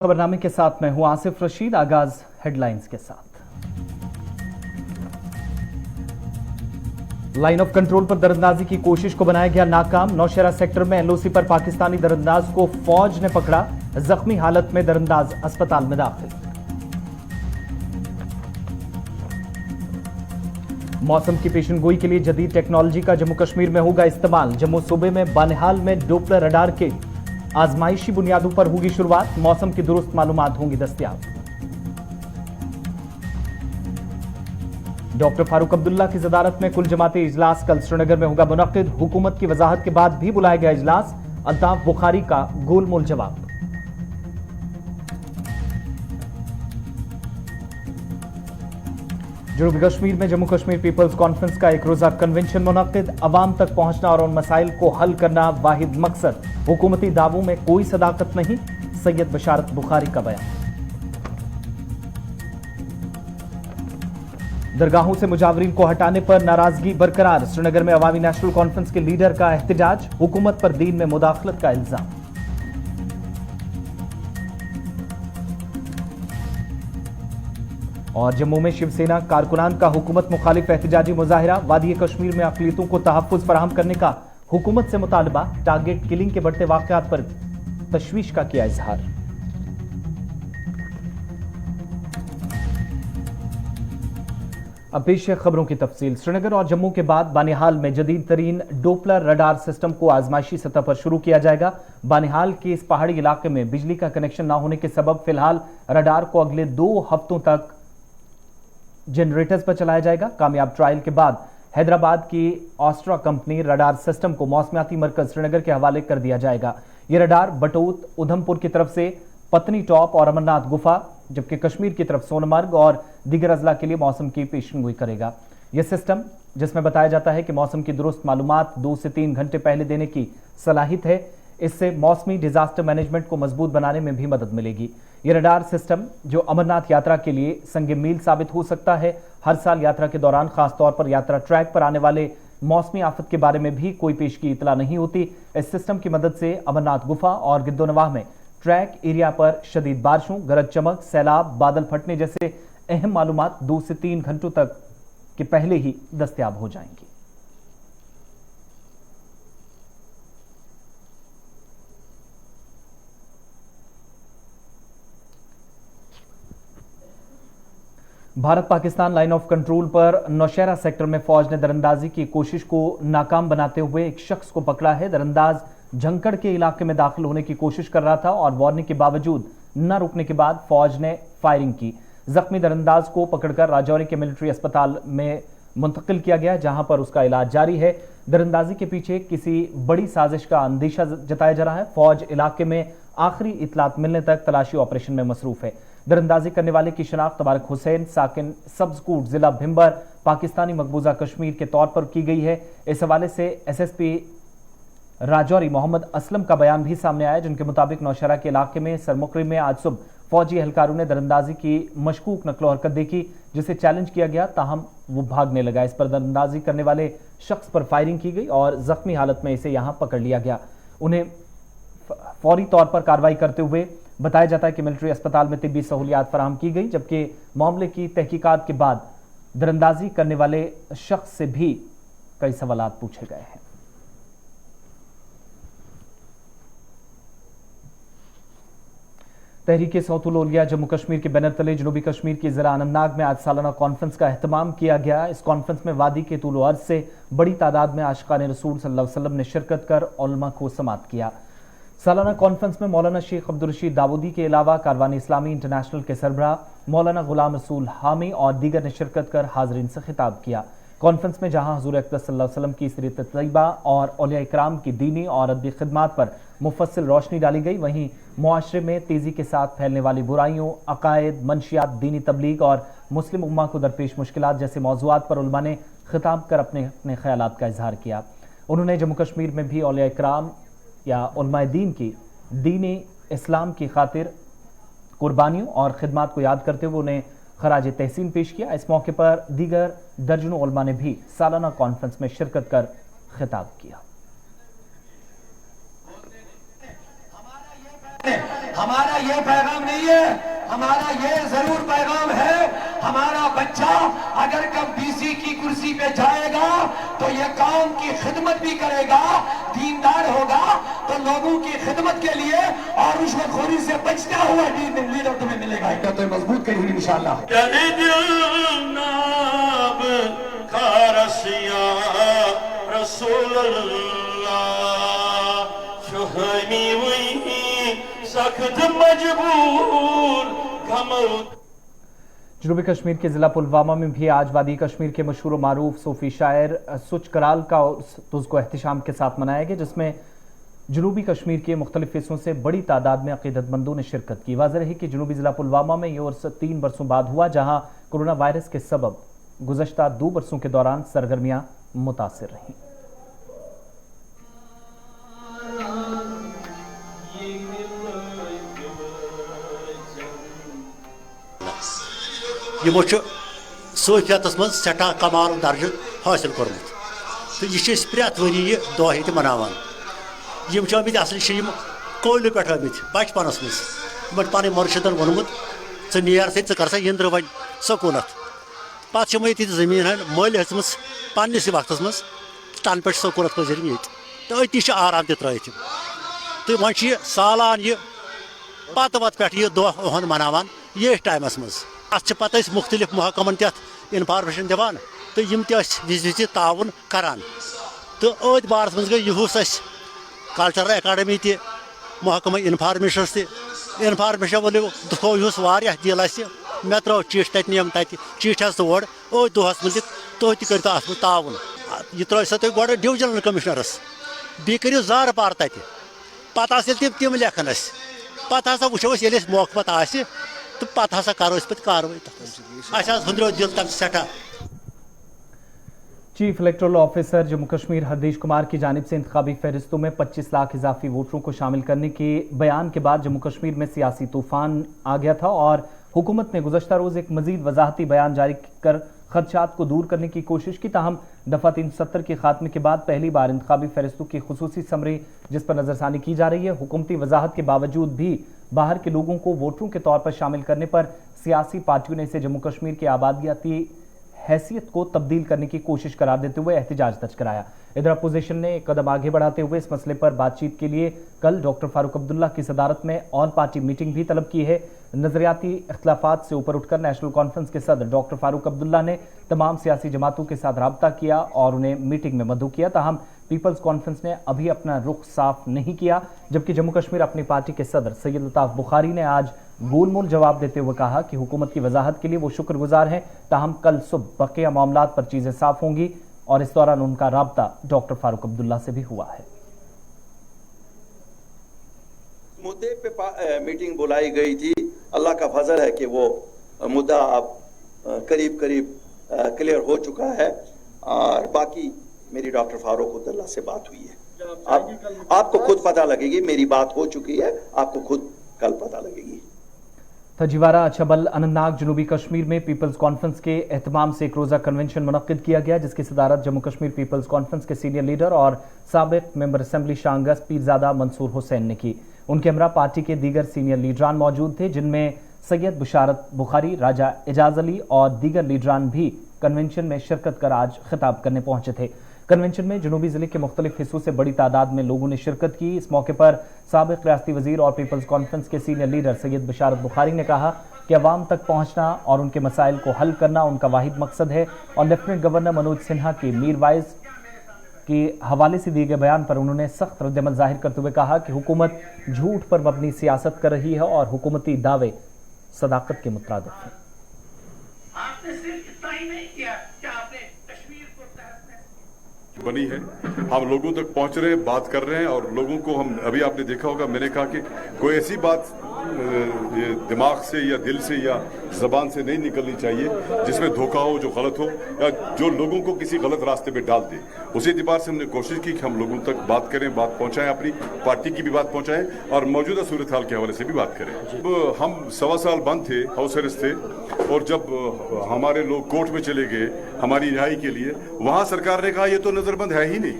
खबरनामे के साथ मैं हूं आसिफ रशीद। आगाज हेडलाइंस के साथ। लाइन ऑफ कंट्रोल पर दरअंदाजी की कोशिश को बनाया गया नाकाम। नौशहरा सेक्टर में एलओसी पर पाकिस्तानी दरअंदाज को फौज ने पकड़ा। जख्मी हालत में दरअंदाज अस्पताल में दाखिल। मौसम की पेशनगोई के लिए जदीद टेक्नोलॉजी का जम्मू कश्मीर में होगा इस्तेमाल। जम्मू सूबे में बानिहाल में डोपलर रडार के आजमाइशी बुनियादों पर होगी शुरुआत। मौसम की दुरुस्त मालूमात होंगी दस्तयाब। डॉक्टर फारूक अब्दुल्ला की सदारत में कुल जमाती इजलास कल श्रीनगर में होगा मुनक्किद। हुकूमत की वजाहत के बाद भी बुलाया गया इजलास। अल्ताफ बुखारी का गोलमोल जवाब। जनूबी कश्मीर में जम्मू कश्मीर पीपल्स कॉन्फ्रेंस का एक रोजा कन्वेंशन मुनक्किद। अवाम तक पहुंचना और उन मसाइल को हल करना वाहिद मकसद। हुकूमती दावों में कोई सदाकत नहीं, सैयद बशारत बुखारी का बयान। दरगाहों से मुजावरीन को हटाने पर नाराजगी बरकरार। श्रीनगर में अवामी नेशनल कॉन्फ्रेंस के लीडर का एहतजाज। हुकूमत पर दीन में मुदाखलत का इल्जाम। और जम्मू में शिवसेना कारकुनान का हुकूमत मुखालिफ एहतजाजी मुजाहिरा। वादी कश्मीर में अक़लियतों को तहफ़्फ़ुज़ फराहम करने का हुकूमत से मुतालबा। टारगेट किलिंग के बढ़ते वाक़यात पर तशवीश का किया इजहार। अब पेश है खबरों की तफसील। श्रीनगर और जम्मू के बाद बानिहाल में जदीद तरीन डोपलर रडार सिस्टम को आजमाइशी सतह पर शुरू किया जाएगा। बानिहाल के इस पहाड़ी इलाके में बिजली का कनेक्शन न होने के सबब फिलहाल रडार को अगले 2 हफ्तों तक जनरेटर्स पर चलाया जाएगा। कामयाब ट्रायल के बाद हैदराबाद की ऑस्ट्रा कंपनी रडार सिस्टम को मौसमियाती मरकज श्रीनगर के हवाले कर दिया जाएगा। यह रडार बटोत, उधमपुर की तरफ से पत्नी टॉप और अमरनाथ गुफा, जबकि कश्मीर की तरफ सोनमर्ग और दीगर अजला के लिए मौसम की पेशनगोई करेगा। यह सिस्टम, जिसमें बताया जाता है कि मौसम की दुरुस्त मालूमात 2 से 3 घंटे पहले देने की सलाहियत है, इससे मौसमी डिजास्टर मैनेजमेंट को मजबूत बनाने में भी मदद मिलेगी। यह रडार सिस्टम जो अमरनाथ यात्रा के लिए संग मील साबित हो सकता है। हर साल यात्रा के दौरान खासतौर पर यात्रा ट्रैक पर आने वाले मौसमी आफत के बारे में भी कोई पेशगी इतला नहीं होती। इस सिस्टम की मदद से अमरनाथ गुफा और गिद्दोनवाह में ट्रैक एरिया पर शदीद बारिशों, गरज चमक, सैलाब, बादल फटने जैसे अहम मालूमात 2 से 3 घंटों तक के पहले ही दस्तयाब हो जाएंगी। Bharat Pakistan line of control पर नौशहरा सेक्टर में फौज ने दरअंदाजी की कोशिश को नाकाम बनाते हुए एक शख्स को पकड़ा है। दरअंदाज झंकड़ के इलाके में दाखिल होने की कोशिश कर रहा था और वार्निंग के बावजूद न रुकने के बाद फौज ने फायरिंग की। जख्मी दरअंदाज को पकड़कर राजौरी के मिलिट्री अस्पताल में मुंतकिल किया गया, जहां पर उसका इलाज जारी है। दरअंदाजी के पीछे किसी बड़ी साजिश का अंदेशा जताया जा रहा है। फौज इलाके में आखिरी इतलात मिलने तक तलाशी ऑपरेशन में मसरूफ है। दरअंदाजी करने वाले की शनाख्त तबारक हुसैन, साकिन सब्जकूट, जिला भिम्बर, पाकिस्तानी मकबूजा कश्मीर के तौर पर की गई है। इस हवाले से एसएसपी राजौरी मोहम्मद असलम का बयान भी सामने आया, जिनके मुताबिक नौशहरा के इलाके में सरमुकरी में आज सुबह फौजी एहलकारों ने दरअंदाजी की मशकूक नकलो हरकत देखी, जिसे चैलेंज किया गया, ताहम वो भागने लगा। इस पर दरअंदाजी करने वाले शख्स पर फायरिंग की गई और जख्मी हालत में इसे यहां पकड़ लिया गया। उन्हें फौरी तौर पर कार्रवाई करते हुए बताया जाता है कि मिलिट्री अस्पताल में तिब्बी सहूलियात फराहम की गई, जबकि मामले की तहकीकात के बाद दरअंदाजी करने वाले शख्स से भी कई सवालात पूछे गए हैं। तहरीक सौतुल औलिया जम्मू कश्मीर के बैनर तले जनूबी कश्मीर की जिला अनंतनाग में आज सालाना कॉन्फ्रेंस का एहतमाम किया गया। इस कॉन्फ्रेंस में वादी के तूल अर्ज से बड़ी तादाद में आशिकान रसूल सल्लल्लाहु अलैहि वसल्लम ने शिरकत कर उलमा को समात किया। सालाना कॉन्फ्रेंस में मौलाना शेख अब्दुल रशीद दाऊदी के अलावा कारवान इस्लामी इंटरनेशनल के सरबराह मौलाना गुलाम रसूल हामी और दीगर ने शिरकत कर हाजरीन से खिताब किया। कॉन्फ्रेंस में जहां हुजूर अकरम सल्लल्लाहु अलैहि वसल्लम की सीरत तैयबा और औलिया इकराम की दीनी और अदबी खिदमात पर मुफस्सिल रोशनी डाली गई, वहीं मुआशरे में तेजी के साथ फैलने वाली बुराइयों, अकायद, मंशियात, दीनी तबलीग और मुस्लिम उम्मा को दरपेश मुश्किलात जैसे मौज़ूआत पर उलमा ने खिताब कर अपने अपने ख्यालात का इजहार किया। उन्होंने जम्मू कश्मीर में भी औलिया इकराम या उलमाए दीन की दीनी इस्लाम की खातिर कुर्बानियों और खिदमात को याद करते हुए उन्हें खराज तहसीन पेश किया। इस मौके पर दीगर दर्जनों उलमा ने भी सालाना कॉन्फ्रेंस में शिरकत कर खिताब किया। हमारा ये पैगाम नहीं है, हमारा ये जरूर पैगाम है, हमारा बच्चा अगर कब डीसी की कुर्सी पे जाएगा तो ये कौम की खिदमत भी करेगा, दीनदार होगा, तो लोगों की खिदमत के लिए और रुश्वतखोरी से बचता हुआ लीडर तुम्हें मिलेगा। क्या तो मजबूत करेंगे इंशाअल्लाह। जनूबी कश्मीर के जिला पुलवामा में भी आज वादी कश्मीर के मशहूर मारूफ सूफी शायर सुच कराल का तुझको एहतिशाम के साथ मनाया गया, जिसमें जनूबी कश्मीर के मुख्तलिफ हिस्सों से बड़ी तादाद में अकीदतमंदों ने शिरकत की। वाज़ेह है कि जनूबी जिला पुलवामा में ये उर्स 3 बरसों बाद हुआ, जहां कोरोना वायरस के सबब गुज़श्ता 2 बरसों के दौरान सरगर्मियां मुतासिर रहीं। यमो सूफियत मज सठा कमाल दर्ज हासिल कोर्मुत तो यह प्रत वरी यह दह ये मनावान यम असल कोल पे बचपनस मज पन मुर्शिदन वोनमुत े नीर सी कर इंद्र वन सकूनत पे ये जमीन मल हेम पन्नस वक्त मज तन पे सकूनत पजर ये तो अति आराम त्रित तो वो सालान यह पत वत पे यह दह ओहद मनावान ये टाइमस मज अत पे मुख्तलिफ महकमन तथ इन्फॉर्मेशन दिवान तो यम विज विज ताउन करान तो अत बारस मज गई यूस कल्चरल एकेडमी त महकमा इन्फॉर्मेशन इन्फॉर्मेशन वो थो यूस दिल मे त्रो चिट तत नियम तत चिट तोड़ अत दोहस मज तुह तक अत ताउन यह त्रो सा तुम गो डिविजनल कमिश्नरस बी करो जार पार तत पे तम लेखन पे हसा वो ये मौके पे तो पे हसा करो पे कार्रवाई हुंद्रो दिल तम सठा। Chief electoral officer Jammu Kashmir Hirdesh Kumar की जानिब से इंतखाबी फहरिस्तों में 25 लाख इजाफी वोटरों को शामिल करने के बयान के बाद जम्मू कश्मीर में सियासी तूफान आ गया था और हुकूमत ने गुज़श्ता रोज एक मजीद वजाहती बयान जारी कर खदशात को दूर करने की कोशिश की। ताहम दफा 370 के खात्मे के बाद पहली बार इंतखाबी फहरिस्तों की खुसूसी समरी जिस पर नजरसानी की जा रही है। हुकूमती वजाहत के बावजूद भी बाहर के लोगों को वोटरों के तौर पर शामिल करने पर सियासी पार्टियों ने इसे जम्मू कश्मीर की आबादियाती हैसियत को तब्दील करने की कोशिश करार देते हुए एहतजाज दर्ज कराया। इधर अपोजिशन ने एक कदम आगे बढ़ाते हुए इस मसले पर बातचीत के लिए कल डॉक्टर फारूक अब्दुल्ला की सदारत में ऑल पार्टी मीटिंग भी तलब की है। नजरियाती इख्तलाफात से ऊपर उठकर नेशनल कॉन्फ्रेंस के सदर डॉक्टर फारूक अब्दुल्ला ने तमाम सियासी जमातों के साथ राब्ता किया और उन्हें मीटिंग में मदऊ किया। ताहम पीपल्स कॉन्फ्रेंस ने अभी अपना रुख साफ नहीं किया, जबकि जम्मू कश्मीर अपनी पार्टी के सदर सैयद अल्ताफ बुखारी ने आज गोलमोल जवाब देते हुए कहा कि हुकूमत की वजाहत के लिए वो शुक्रगुजार हैं। ताहम कल सुबह बकिया मामलात पर चीजें साफ होंगी और इस दौरान उनका राब्ता डॉक्टर फारूक अब्दुल्ला से भी हुआ है। मुद्दे पे मीटिंग बुलाई गई थी, अल्लाह का फजल है कि वो मुद्दा अब करीब करीब क्लियर हो चुका है और बाकी मेरी डॉक्टर फारूक अब्दुल्ला से बात हुई है। आपको खुद पता लगेगी, मेरी बात हो चुकी है, आपको खुद कल पता लगेगी। तजीवारा अछबल अनंतनाग जनूबी कश्मीर में पीपल्स कॉन्फ्रेंस के एहतमाम से एक रोज़ा कन्वेंशन मुनक्किद किया गया, जिसकी सदारत जम्मू कश्मीर पीपल्स कॉन्फ्रेंस के सीनियर लीडर और साबिक मेंबर असेंबली शांगस पीरजादा मंसूर हुसैन ने की। उनके हमरा पार्टी के दीगर सीनियर लीडरान मौजूद थे, जिनमें सैयद बुशारत बुखारी, राजा एजाज अली और दीगर लीडरान भी कन्वेंशन में शिरकत कर आज खिताब करने पहुंचे थे। कन्वेंशन में जनूबी जिले के मुख्तलिफ हिस्सों से बड़ी तादाद में लोगों ने शिरकत की। इस मौके पर साबिक रियासती वजीर और पीपल्स कॉन्फ्रेंस के सीनियर लीडर सैयद बुशारत बुखारी ने कहा कि अवाम तक पहुंचना और उनके मसाइल को हल करना उनका वाहिद मकसद है और लेफ्टिनेंट गवर्नर मनोज सिन्हा के मीरवाइज के हवाले से दिए गए बयान पर उन्होंने सख्त रद्दअमल जाहिर करते हुए कहा कि हुकूमत झूठ पर मबनी सियासत कर रही है और हुकूमती दावे सदाकत के मुताबिक हैं। आपने सिर्फ इतना ही नहीं किया कि आपने कश्मीर को बनी है, हम लोगों तक पहुंच रहे हैं, बात कर रहे हैं और लोगों को हम अभी आपने देखा होगा, मैंने कहा कि कोई ऐसी बात ये दिमाग से या दिल से या जबान से नहीं निकलनी चाहिए जिसमें धोखा हो, जो गलत हो या जो लोगों को किसी गलत रास्ते पे डाल दे। उसी एतबार से हमने कोशिश की कि हम लोगों तक बात करें, बात पहुंचाएं, अपनी पार्टी की भी बात पहुंचाएं और मौजूदा सूरत हाल के हवाले से भी बात करें। हम 1.25 साल बंद थे, हाउस अरेस्ट थे और जब हमारे लोग कोर्ट में चले गए हमारी रिहाई के लिए, वहां सरकार ने कहा ये तो नजरबंद है ही नहीं,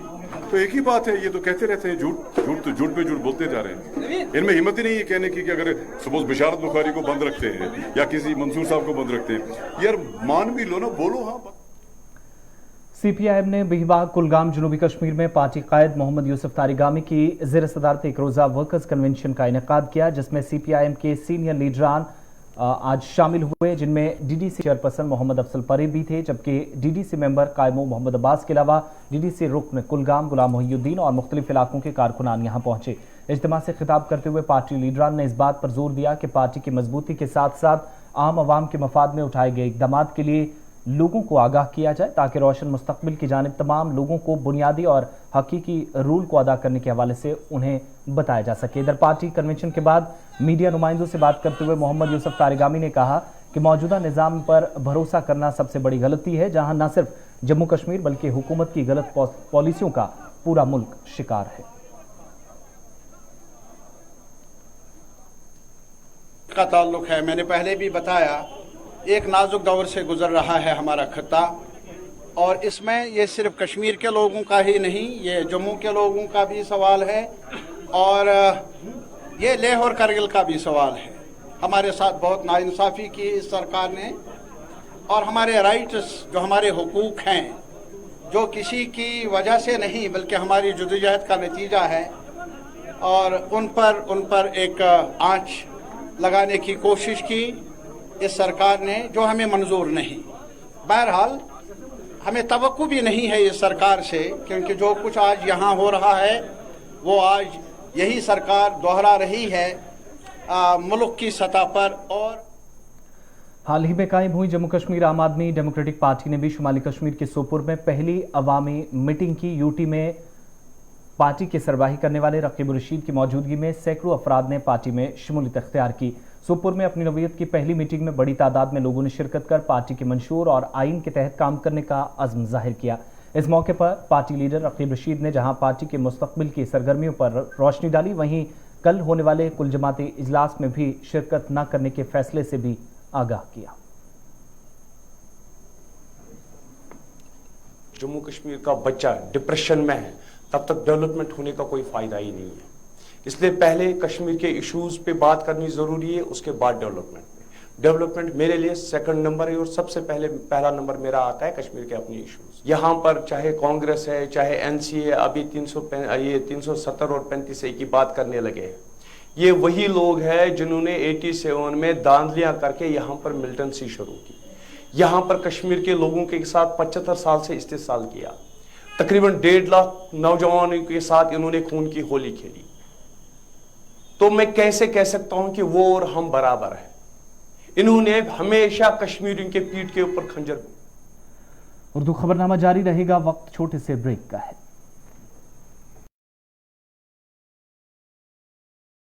तो एक ही बात है, ये तो कहते रहते हैं झूठ पे झूठ बोलते जा रहे हैं। इनमें हिम्मत ही नहीं है कहने की कि अगर सपोज बिशारत बुखारी को बंद रखते हैं या किसी मंसूर साहब को बंद रखते हैं, यार मान भी लो ना, बोलो हाँ। CPIM ने बिहिबाग कुलगाम जनूबी कश्मीर में पार्टी कायद मोहम्मद यूसुफ तारिगामी की ज़ेर सदारत एक रोज़ा वर्कर्स कन्वेंशन का इनेकाद किया, जिसमें CPIM के सीनियर लीडरान आज शामिल हुए, जिनमें DDC चेयरपर्सन मोहम्मद अफसल परी भी थे, जबकि DDC मेंबर कायमो मोहम्मद अब्बास के अलावा DDC रुकन कुलगाम गुलाम मोहिउद्दीन और मुख्तलिफ इलाकों के कारकुनान यहाँ पहुंचे। इज्तिमा से खिताब करते हुए पार्टी लीडरान ने इस बात पर जोर दिया कि पार्टी की मजबूती के साथ साथ आम आवाम के मफाद में उठाए गए इकदाम के लिए लोगों को आगाह किया जाए, ताकि रोशन मुस्तकबिल की जानिब तमाम लोगों को बुनियादी और हकीकी रूल को अदा करने के हवाले से उन्हें बताया जा सके। इधर पार्टी कन्वेंशन के बाद मीडिया नुमाइंदों से बात करते हुए मोहम्मद यूसुफ तारिगामी ने कहा कि मौजूदा निज़ाम पर भरोसा करना सबसे बड़ी गलती है, जहां न सिर्फ जम्मू कश्मीर बल्कि हुकूमत की गलत पॉलिसियों का पूरा मुल्क शिकार है। का ताल्लुक है, मैंने पहले भी बताया, एक नाजुक दौर से गुजर रहा है हमारा खत्ता, और इसमें ये सिर्फ कश्मीर के लोगों का ही नहीं, ये जम्मू के लोगों का भी सवाल है और ये लेह और करगिल का भी सवाल है। हमारे साथ बहुत नाइंसाफ़ी की इस सरकार ने, और हमारे राइट्स जो हमारे हुकूक हैं, जो किसी की वजह से नहीं बल्कि हमारी जद्दोजहद का नतीजा है, और उन पर एक आंच लगाने की कोशिश की इस सरकार ने, जो हमें मंजूर नहीं। बहरहाल हमें तवक्को भी नहीं है इस सरकार से, क्योंकि जो कुछ आज यहाँ हो रहा है वो आज यही सरकार दोहरा रही है मुल्क की सतह पर। और हाल ही में कायम हुई जम्मू कश्मीर आम आदमी डेमोक्रेटिक पार्टी ने भी शुमाली कश्मीर के सोपुर में पहली अवामी मीटिंग की। यूटी में पार्टी के सरबराही करने वाले रकीब रशीद की मौजूदगी में सैकड़ों अफराद ने पार्टी में शमूलियत इख्तियार की। सोपुर में अपनी नवीयत की पहली मीटिंग में बड़ी तादाद में लोगों ने शिरकत कर पार्टी के मंशूर और आइन के तहत काम करने का अज़्म जाहिर किया। इस मौके पर पार्टी लीडर रकीब रशीद ने जहां पार्टी के मुस्तकबिल की सरगर्मियों पर रोशनी डाली, वहीं कल होने वाले कुल जमाती इजलास में भी शिरकत न करने के फैसले से भी आगाह किया। जम्मू कश्मीर का बच्चा डिप्रेशन में है, तब तक डेवलपमेंट होने का कोई फायदा ही नहीं है। इसलिए पहले कश्मीर के इश्यूज पे बात करनी जरूरी है, उसके बाद डेवलपमेंट मेरे लिए सेकंड नंबर है, और सबसे पहला नंबर मेरा आता है कश्मीर के अपने इश्यूज। यहाँ पर चाहे कांग्रेस है चाहे एनसी है, अभी 370 और 35A की बात करने लगे हैं। ये वही लोग हैं जिन्होंने 87 में दांधलियां करके यहाँ पर मिलिटेंसी शुरू की, यहाँ पर कश्मीर के लोगों के साथ 75 साल से इस्तेसाल किया। तकरीबन 1.5 लाख नौजवानों के साथ इन्होंने खून की होली खेली। तो मैं कैसे कह सकता हूं कि वो और हम बराबर हैं? इन्होंने हमेशा कश्मीरियों के पीठ के ऊपर खंजर। उर्दू खबरनामा जारी रहेगा, वक्त छोटे से ब्रेक का है।